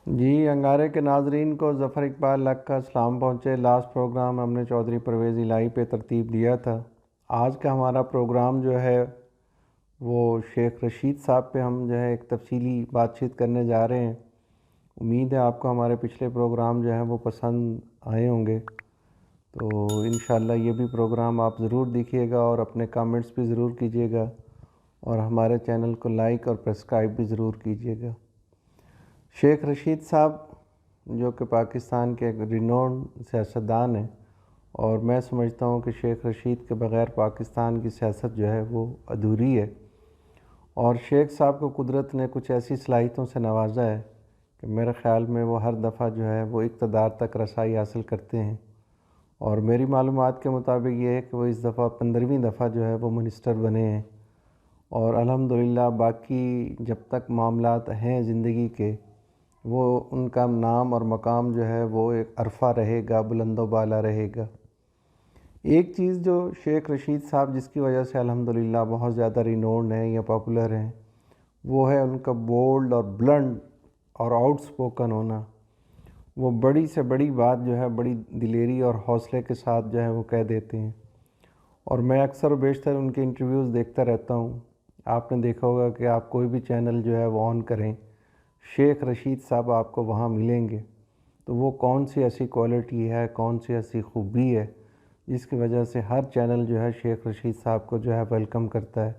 جی انگارے کے ناظرین کو ظفر اقبال لگ کا سلام پہنچے۔ لاسٹ پروگرام ہم نے چودھری پرویز الہی پہ ترتیب دیا تھا۔ آج کا ہمارا پروگرام جو ہے وہ شیخ رشید صاحب پہ ہم جو ہے ایک تفصیلی بات چیت کرنے جا رہے ہیں۔ امید ہے آپ کو ہمارے پچھلے پروگرام جو ہیں وہ پسند آئے ہوں گے، تو انشاءاللہ یہ بھی پروگرام آپ ضرور دیکھیے گا اور اپنے کامنٹس بھی ضرور کیجیے گا، اور ہمارے چینل کو لائک اور سبسکرائب بھی ضرور کیجیے گا۔ شیخ رشید صاحب جو کہ پاکستان کے ایک رینون سیاستدان ہیں، اور میں سمجھتا ہوں کہ شیخ رشید کے بغیر پاکستان کی سیاست جو ہے وہ ادھوری ہے، اور شیخ صاحب کو قدرت نے کچھ ایسی صلاحیتوں سے نوازا ہے کہ میرے خیال میں وہ ہر دفعہ جو ہے وہ اقتدار تک رسائی حاصل کرتے ہیں، اور میری معلومات کے مطابق یہ ہے کہ وہ اس دفعہ 15ویں دفعہ جو ہے وہ منسٹر بنے ہیں، اور الحمدللہ باقی جب تک معاملات ہیں زندگی کے، وہ ان کا نام اور مقام جو ہے وہ ایک عرفہ رہے گا، بلند و بالا رہے گا۔ ایک چیز جو شیخ رشید صاحب جس کی وجہ سے الحمدللہ بہت زیادہ رینونڈ ہیں یا پاپولر ہیں، وہ ہے ان کا بولڈ اور بلنڈ اور آؤٹ سپوکن ہونا۔ وہ بڑی سے بڑی بات جو ہے بڑی دلیری اور حوصلے کے ساتھ جو ہے وہ کہہ دیتے ہیں، اور میں اکثر و بیشتر ان کے انٹرویوز دیکھتا رہتا ہوں۔ آپ نے دیکھا ہوگا کہ آپ کوئی بھی چینل جو ہے وہ آن کریں، شیخ رشید صاحب آپ کو وہاں ملیں گے، تو وہ کون سی ایسی کوالٹی ہے، کون سی ایسی خوبی ہے جس کی وجہ سے ہر چینل جو ہے شیخ رشید صاحب کو جو ہے ویلکم کرتا ہے۔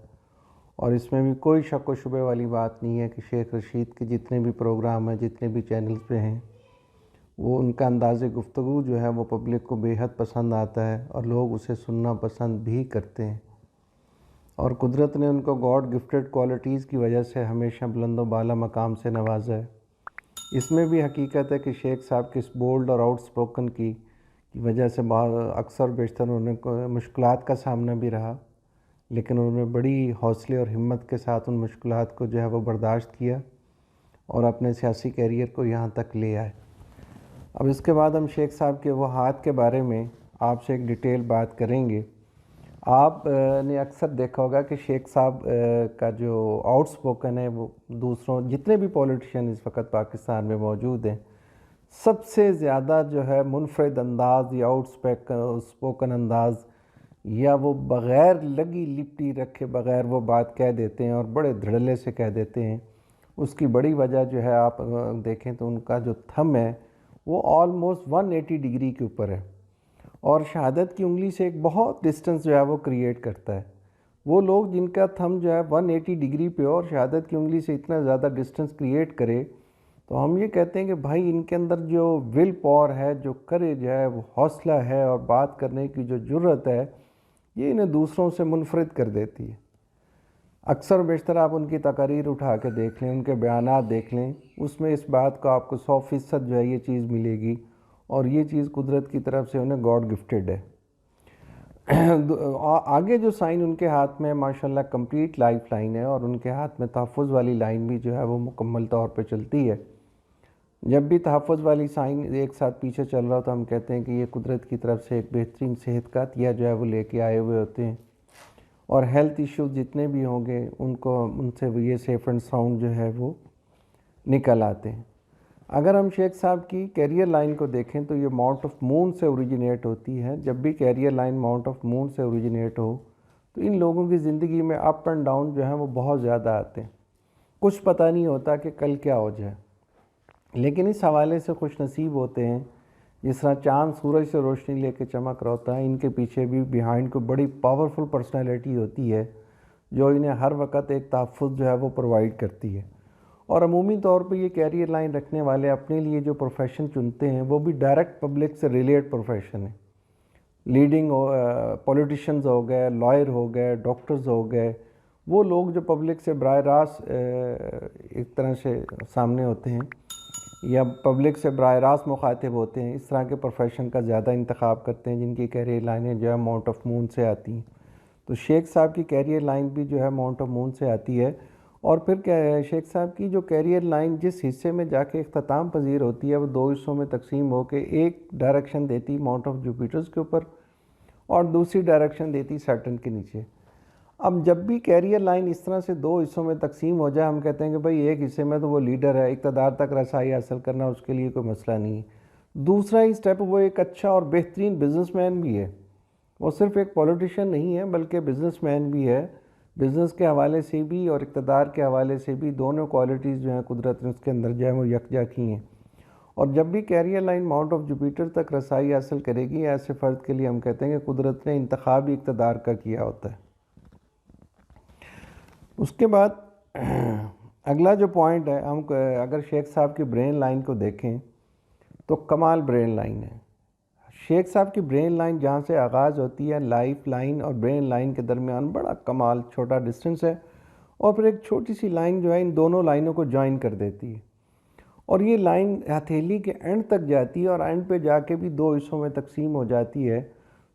اور اس میں بھی کوئی شک و شبے والی بات نہیں ہے کہ شیخ رشید کے جتنے بھی پروگرام ہیں، جتنے بھی چینلز پہ ہیں، وہ ان کا انداز گفتگو جو ہے وہ پبلک کو بے حد پسند آتا ہے، اور لوگ اسے سننا پسند بھی کرتے ہیں، اور قدرت نے ان کو گاڈ گفٹڈ کوالٹیز کی وجہ سے ہمیشہ بلند و بالا مقام سے نوازا ہے۔ اس میں بھی حقیقت ہے کہ شیخ صاحب کی اس بولڈ اور آؤٹ سپوکن کی وجہ سے اکثر بیشتر انہوں نے مشکلات کا سامنا بھی رہا، لیکن انہوں نے بڑی حوصلے اور ہمت کے ساتھ ان مشکلات کو جو ہے وہ برداشت کیا، اور اپنے سیاسی کیریئر کو یہاں تک لے آئے۔ اب اس کے بعد ہم شیخ صاحب کے وہ ہاتھ کے بارے میں آپ سے ایک ڈیٹیل بات کریں گے۔ آپ نے اکثر دیکھا ہوگا کہ شیخ صاحب کا جو آؤٹ سپوکن ہے وہ دوسروں جتنے بھی پولیٹیشین اس وقت پاکستان میں موجود ہیں، سب سے زیادہ جو ہے منفرد انداز یا آؤٹ سپوکن انداز، یا وہ بغیر لگی لپٹی رکھے بغیر وہ بات کہہ دیتے ہیں اور بڑے دھڑلے سے کہہ دیتے ہیں۔ اس کی بڑی وجہ جو ہے آپ دیکھیں تو ان کا جو تھم ہے وہ آلموسٹ 180 ڈگری کے اوپر ہے، اور شہادت کی انگلی سے ایک بہت ڈسٹنس جو ہے وہ کریٹ کرتا ہے۔ وہ لوگ جن کا تھم جو ہے 180 ڈگری پہ اور شہادت کی انگلی سے اتنا زیادہ ڈسٹنس کریٹ کرے، تو ہم یہ کہتے ہیں کہ بھائی ان کے اندر جو ول پاور ہے، جو کریج ہے، وہ حوصلہ ہے، اور بات کرنے کی جو جرت ہے، یہ انہیں دوسروں سے منفرد کر دیتی ہے۔ اکثر بیشتر آپ ان کی تقاریر اٹھا کے دیکھ لیں، ان کے بیانات دیکھ لیں، اس میں اس بات کا آپ کو 100% جو ہے یہ چیز ملے گی، اور یہ چیز قدرت کی طرف سے انہیں گاڈ گفٹڈ ہے۔ آگے جو سائن ان کے ہاتھ میں ماشاءاللہ کمپلیٹ لائف لائن ہے، اور ان کے ہاتھ میں تحفظ والی لائن بھی جو ہے وہ مکمل طور پہ چلتی ہے۔ جب بھی تحفظ والی سائن ایک ساتھ پیچھے چل رہا ہو تو ہم کہتے ہیں کہ یہ قدرت کی طرف سے ایک بہترین صحت کا عطیہ جو ہے وہ لے کے آئے ہوئے ہوتے ہیں، اور ہیلتھ ایشوز جتنے بھی ہوں گے ان سے یہ سیف اینڈ ساؤنڈ جو ہے وہ نکل آتے ہیں۔ اگر ہم شیخ صاحب کی کیریئر لائن کو دیکھیں تو یہ ماؤنٹ آف مون سے اوریجنیٹ ہوتی ہے۔ جب بھی کیریئر لائن ماؤنٹ آف مون سے اوریجنیٹ ہو تو ان لوگوں کی زندگی میں اپ اینڈ ڈاؤن جو ہیں وہ بہت زیادہ آتے ہیں، کچھ پتہ نہیں ہوتا کہ کل کیا ہو جائے، لیکن اس حوالے سے خوش نصیب ہوتے ہیں۔ جس طرح چاند سورج سے روشنی لے کے چمک رہا ہوتا ہے، ان کے پیچھے بھی بیہائنڈ کو بڑی پاورفل پرسنالٹی ہوتی ہے جو انہیں ہر وقت ایک تحفظ جو ہے وہ پرووائڈ کرتی ہے۔ اور عمومی طور پہ یہ کیریئر لائن رکھنے والے اپنے لیے جو پروفیشن چنتے ہیں وہ بھی ڈائریکٹ پبلک سے ریلیٹ پروفیشن ہے۔ لیڈنگ پولیٹیشینز ہو گئے، لائر ہو گئے، ڈاکٹرز ہو گئے، وہ لوگ جو پبلک سے براہ راست ایک طرح سے سامنے ہوتے ہیں یا پبلک سے براہ راست مخاطب ہوتے ہیں، اس طرح کے پروفیشن کا زیادہ انتخاب کرتے ہیں جن کی کیریئر لائنیں جو ہے ماؤنٹ آف مون سے آتی ہیں۔ تو شیخ صاحب کی کیریئر لائن بھی جو ہے ماؤنٹ آف مون سے آتی ہے، اور پھر کیا ہے، شیخ صاحب کی جو کیریئر لائن جس حصے میں جا کے اختتام پذیر ہوتی ہے وہ دو حصوں میں تقسیم ہو کے ایک ڈائریکشن دیتی ماؤنٹ آف جوپیٹرز کے اوپر، اور دوسری ڈائریکشن دیتی سیٹرن کے نیچے۔ اب جب بھی کیریئر لائن اس طرح سے دو حصوں میں تقسیم ہو جائے، ہم کہتے ہیں کہ بھائی ایک حصے میں تو وہ لیڈر ہے، اقتدار تک رسائی حاصل کرنا اس کے لیے کوئی مسئلہ نہیں ہے، دوسرا ہی سٹیپ وہ ایک اچھا اور بہترین بزنس مین بھی ہے، وہ صرف ایک پولیٹیشین نہیں ہے بلکہ بزنس مین بھی ہے، بزنس کے حوالے سے بھی اور اقتدار کے حوالے سے بھی دونوں کوالٹیز جو ہیں قدرت نے اس کے اندر جو ہے وہ یکجا کی ہیں۔ اور جب بھی career line mount of Jupiter تک رسائی حاصل کرے گی، ایسے فرد کے لیے ہم کہتے ہیں کہ قدرت نے انتخابی اقتدار کا کیا ہوتا ہے۔ اس کے بعد اگلا جو پوائنٹ ہے، ہم اگر شیخ صاحب کی برین لائن کو دیکھیں تو کمال برین لائن ہے۔ شیخ صاحب کی برین لائن جہاں سے آغاز ہوتی ہے، لائف لائن اور برین لائن کے درمیان بڑا کمال چھوٹا ڈسٹنس ہے، اور پھر ایک چھوٹی سی لائن جو ہے ان دونوں لائنوں کو جوائن کر دیتی ہے، اور یہ لائن ہتھیلی کے اینڈ تک جاتی ہے اور اینڈ پہ جا کے بھی دو حصوں میں تقسیم ہو جاتی ہے۔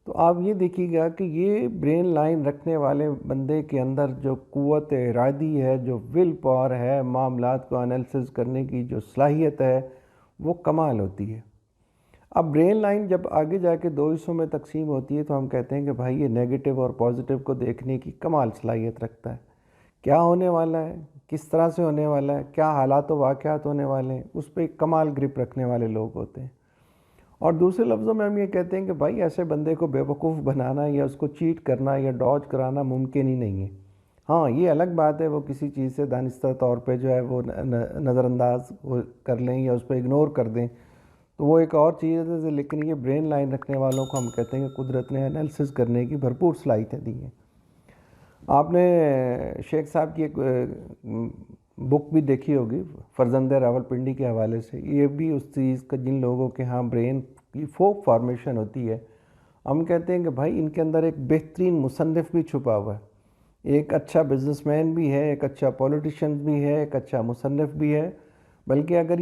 تو آپ یہ دیکھیے گا کہ یہ برین لائن رکھنے والے بندے کے اندر جو قوت ارادی ہے، جو ول پاور ہے، معاملات کو انالیسز کرنے کی جو صلاحیت ہے، وہ کمال ہوتی ہے۔ اب برین لائن جب آگے جا کے دو حصوں میں تقسیم ہوتی ہے تو ہم کہتے ہیں کہ بھائی یہ نیگیٹو اور پازیٹیو کو دیکھنے کی کمال صلاحیت رکھتا ہے، کیا ہونے والا ہے، کس طرح سے ہونے والا ہے، کیا حالات و واقعات ہونے والے ہیں، اس پہ ایک کمال گرپ رکھنے والے لوگ ہوتے ہیں۔ اور دوسرے لفظوں میں ہم یہ کہتے ہیں کہ بھائی ایسے بندے کو بیوقوف بنانا یا اس کو چیٹ کرنا یا ڈاج کرانا ممکن ہی نہیں ہے۔ ہاں یہ الگ بات ہے وہ کسی چیز سے دانستہ طور پہ جو ہے وہ نظر انداز کر لیں یا اس پہ اگنور کر دیں تو وہ ایک اور چیز ہے، لیکن یہ برین لائن رکھنے والوں کو ہم کہتے ہیں کہ قدرت نے انالیسز کرنے کی بھرپور صلاحیتیں دی ہیں۔ آپ نے شیخ صاحب کی ایک بک بھی دیکھی ہوگی فرزند راولپنڈی کے حوالے سے، یہ بھی اس چیز کا جن لوگوں کے ہاں برین کی فوک فارمیشن ہوتی ہے، ہم کہتے ہیں کہ بھائی ان کے اندر ایک بہترین مصنف بھی چھپا ہوا ہے، ایک اچھا بزنس مین بھی ہے، ایک اچھا پولیٹیشین بھی ہے، ایک اچھا مصنف بھی ہے، بلکہ اگر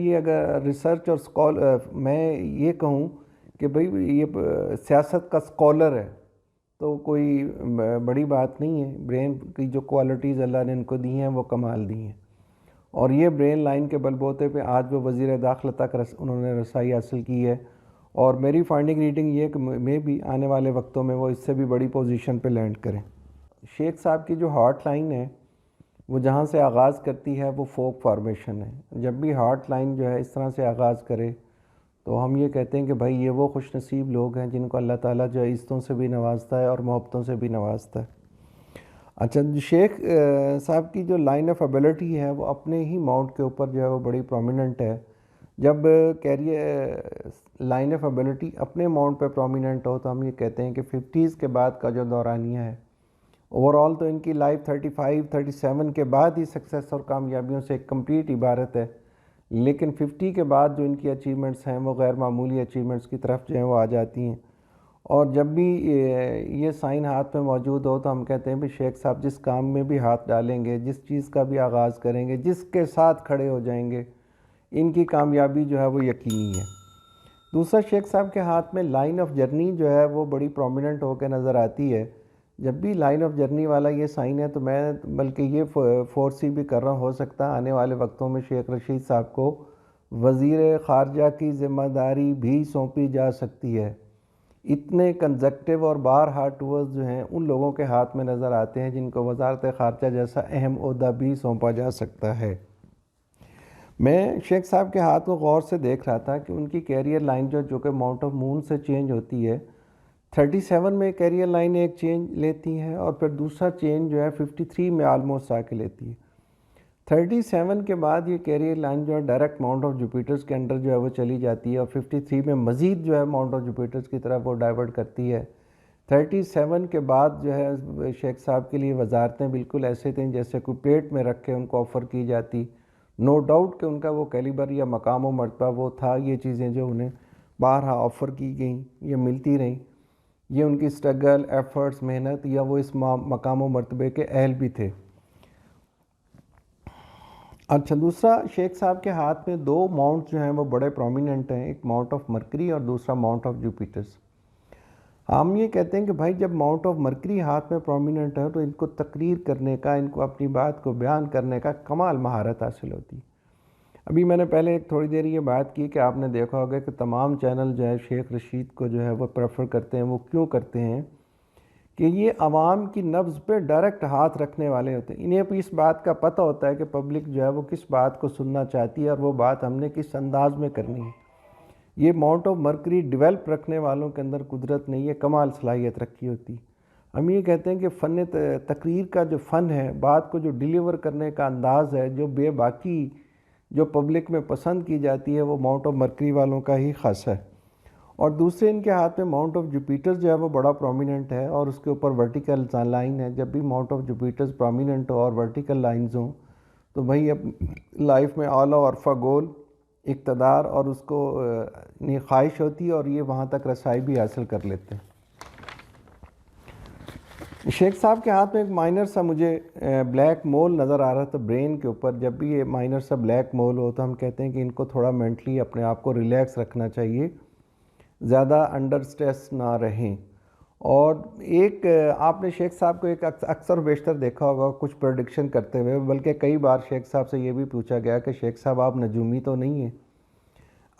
ریسرچ اور میں یہ کہوں کہ بھئی یہ سیاست کا اسکالر ہے تو کوئی بڑی بات نہیں ہے، برین کی جو کوالٹیز اللہ نے ان کو دی ہیں وہ کمال دی ہیں، اور یہ برین لائن کے بل بوتے پہ آج وہ وزیر داخلہ تک انہوں نے رسائی حاصل کی ہے، اور میری فائنڈنگ ریڈنگ یہ کہ میں بھی آنے والے وقتوں میں وہ اس سے بھی بڑی پوزیشن پہ لینڈ کریں۔ شیخ صاحب کی جو ہارٹ لائن ہے وہ جہاں سے آغاز کرتی ہے وہ فوک فارمیشن ہے، جب بھی ہارٹ لائن جو ہے اس طرح سے آغاز کرے تو ہم یہ کہتے ہیں کہ بھائی یہ وہ خوش نصیب لوگ ہیں جن کو اللہ تعالیٰ جو ہے عزتوں سے بھی نوازتا ہے اور محبتوں سے بھی نوازتا ہے۔ اچھا، شیخ صاحب کی جو لائن آف ایبلٹی ہے وہ اپنے ہی ماؤنٹ کے اوپر جو ہے وہ بڑی پرومیننٹ ہے۔ جب کیریئر لائن آف ایبلٹی اپنے ماؤنٹ پہ پرومیننٹ ہو تو ہم یہ کہتے ہیں کہ 50s کے بعد کا جو دورانیہ ہے، اوورال تو ان کی لائف 35 37 کے بعد ہی سکسیس اور کامیابیوں سے ایک کمپلیٹ عبارت ہے، لیکن 50 کے بعد جو ان کی اچیومنٹس ہیں وہ غیر معمولی اچیومنٹس کی طرف جو ہیں وہ آ جاتی ہیں، اور جب بھی یہ سائن ہاتھ میں موجود ہو تو ہم کہتے ہیں بھی شیخ صاحب جس کام میں بھی ہاتھ ڈالیں گے، جس چیز کا بھی آغاز کریں گے، جس کے ساتھ کھڑے ہو جائیں گے، ان کی کامیابی جو ہے وہ یقینی ہے۔ دوسرا، شیخ صاحب کے ہاتھ میں لائن آف جرنی جو ہے وہ بڑی پرومیننٹ ہو کے نظر آتی ہے۔ جب بھی لائن آف جرنی والا یہ سائن ہے تو میں بلکہ یہ فورسی بھی کر رہا ہو سکتا ہے آنے والے وقتوں میں شیخ رشید صاحب کو وزیر خارجہ کی ذمہ داری بھی سونپی جا سکتی ہے۔ اتنے کنزیکٹیو اور بارہا ٹورز جو ہیں ان لوگوں کے ہاتھ میں نظر آتے ہیں جن کو وزارت خارجہ جیسا اہم عہدہ بھی سونپا جا سکتا ہے۔ میں شیخ صاحب کے ہاتھ کو غور سے دیکھ رہا تھا کہ ان کی کیریئر لائن جو کہ ماؤنٹ آف مون سے چینج ہوتی ہے، 37 میں کیریئر لائن ایک چینج لیتی ہے اور پھر دوسرا چینج جو ہے 53 میں آلموسٹ آ کے لیتی ہے۔ 37 کے بعد یہ کیریئر لائن جو ہے ڈائریکٹ ماؤنٹ آف جوپیٹرز کے انڈر جو ہے وہ چلی جاتی ہے، اور 53 میں مزید جو ہے ماؤنٹ آف جوپیٹرز کی طرف وہ ڈائیورٹ کرتی ہے۔ 37 کے بعد جو ہے شیخ صاحب کے لیے وزارتیں بالکل ایسے تھیں جیسے کوئی پیٹ میں رکھ کے ان کو آفر کی جاتی، نو ڈاؤٹ کہ ان کا وہ کیلیبر یا مقام و مرتبہ وہ تھا، یہ چیزیں جو انہیں بارہا آفر کی گئیں یہ ملتی رہیں، یہ ان کی سٹرگل، ایفرٹس، محنت، یا وہ اس مقام و مرتبے کے اہل بھی تھے۔ اچھا، دوسرا شیخ صاحب کے ہاتھ میں دو ماؤنٹ جو ہیں وہ بڑے پرومیننٹ ہیں، ایک ماؤنٹ آف مرکری اور دوسرا ماؤنٹ آف جوپیٹرز۔ ہم یہ کہتے ہیں کہ بھائی جب ماؤنٹ آف مرکری ہاتھ میں پرومیننٹ ہے تو ان کو تقریر کرنے کا، ان کو اپنی بات کو بیان کرنے کا کمال مہارت حاصل ہوتی ہے۔ ابھی میں نے پہلے ایک تھوڑی دیر یہ بات کی کہ آپ نے دیکھا ہوگا کہ تمام چینل جو ہے شیخ رشید کو جو ہے وہ پریفر کرتے ہیں، وہ کیوں کرتے ہیں کہ یہ عوام کی نبض پہ ڈائریکٹ ہاتھ رکھنے والے ہوتے ہیں. انہیں بھی اس بات کا پتہ ہوتا ہے کہ پبلک جو ہے وہ کس بات کو سننا چاہتی ہے اور وہ بات ہم نے کس انداز میں کرنی ہے. یہ ماؤنٹ آف مرکری ڈیولپ رکھنے والوں کے اندر قدرت نہیں ہے، کمال صلاحیت رکھی ہوتی. ہم یہ کہتے ہیں کہ فن تقریر کا جو فن ہے، بات کو جو ڈیلیور کرنے کا انداز ہے، جو بے باکی جو پبلک میں پسند کی جاتی ہے، وہ ماؤنٹ آف مرکری والوں کا ہی خاص ہے. اور دوسرے ان کے ہاتھ میں ماؤنٹ آف جوپیٹر جو ہے وہ بڑا پرومیننٹ ہے اور اس کے اوپر ورٹیکل لائن ہے. جب بھی ماؤنٹ آف جوپیٹر پرومیننٹ ہو اور ورٹیکل لائنز ہوں تو بھائی اب لائف میں اعلیٰ و عرفہ گول، اقتدار اور اس کو خواہش ہوتی ہے اور یہ وہاں تک رسائی بھی حاصل کر لیتے ہیں. شیخ صاحب کے ہاتھ میں ایک مائنر سا مجھے بلیک مول نظر آ رہا تھا برین کے اوپر. جب بھی یہ مائنر سا بلیک مول ہو تو ہم کہتے ہیں کہ ان کو تھوڑا مینٹلی اپنے آپ کو ریلیکس رکھنا چاہیے، زیادہ انڈر سٹریس نہ رہیں. اور ایک آپ نے شیخ صاحب کو ایک اکثر و بیشتر دیکھا ہوگا کچھ پریڈکشن کرتے ہوئے، بلکہ کئی بار شیخ صاحب سے یہ بھی پوچھا گیا کہ شیخ صاحب آپ نجومی تو نہیں ہیں.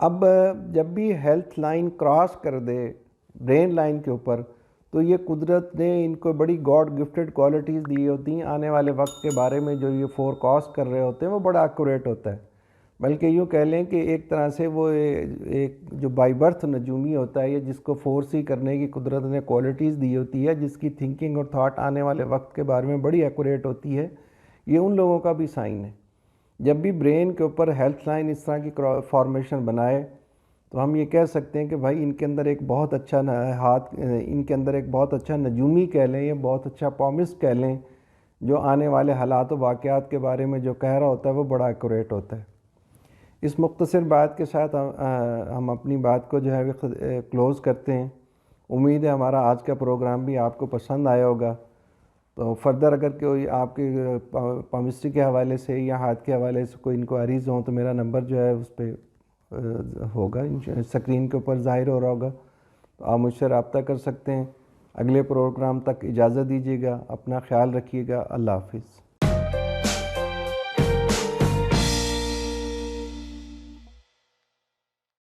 اب جب بھی ہیلتھ لائن کراس کر دے برین لائن کے اوپر تو یہ قدرت نے ان کو بڑی گاڈ گفٹڈ کوالٹیز دی ہوتی ہیں. آنے والے وقت کے بارے میں جو یہ فور کاسٹ کر رہے ہوتے ہیں وہ بڑا ایکوریٹ ہوتا ہے. بلکہ یوں کہہ لیں کہ ایک طرح سے وہ ایک جو بائی برتھ نجومی ہوتا ہے، یہ جس کو فورسی کرنے کی قدرت نے کوالٹیز دی ہوتی ہے، جس کی تھنکنگ اور تھاٹ آنے والے وقت کے بارے میں بڑی ایکوریٹ ہوتی ہے، یہ ان لوگوں کا بھی سائن ہے. جب بھی برین کے اوپر ہیلتھ لائن اس طرح کی فارمیشن بنائے تو ہم یہ کہہ سکتے ہیں کہ بھائی ان کے اندر ایک بہت اچھا ان کے اندر ایک بہت اچھا نجومی کہہ لیں یا بہت اچھا پامسٹ کہہ لیں، جو آنے والے حالات و واقعات کے بارے میں جو کہہ رہا ہوتا ہے وہ بڑا ایکوریٹ ہوتا ہے. اس مختصر بات کے ساتھ ہم اپنی بات کو جو ہے کلوز کرتے ہیں. امید ہے ہمارا آج کا پروگرام بھی آپ کو پسند آیا ہوگا. تو فردر اگر کوئی آپ کے پامسٹری کے حوالے سے یا ہاتھ کے حوالے سے کوئی انکوائریز ہوں تو میرا نمبر جو ہے اس پہ ہوگا، اسکرین کے اوپر ظاہر ہو رہا ہوگا، تو آپ مجھ سے رابطہ کر سکتے ہیں. اگلے پروگرام تک اجازت دیجیے گا، اپنا خیال رکھیے گا. اللہ حافظ.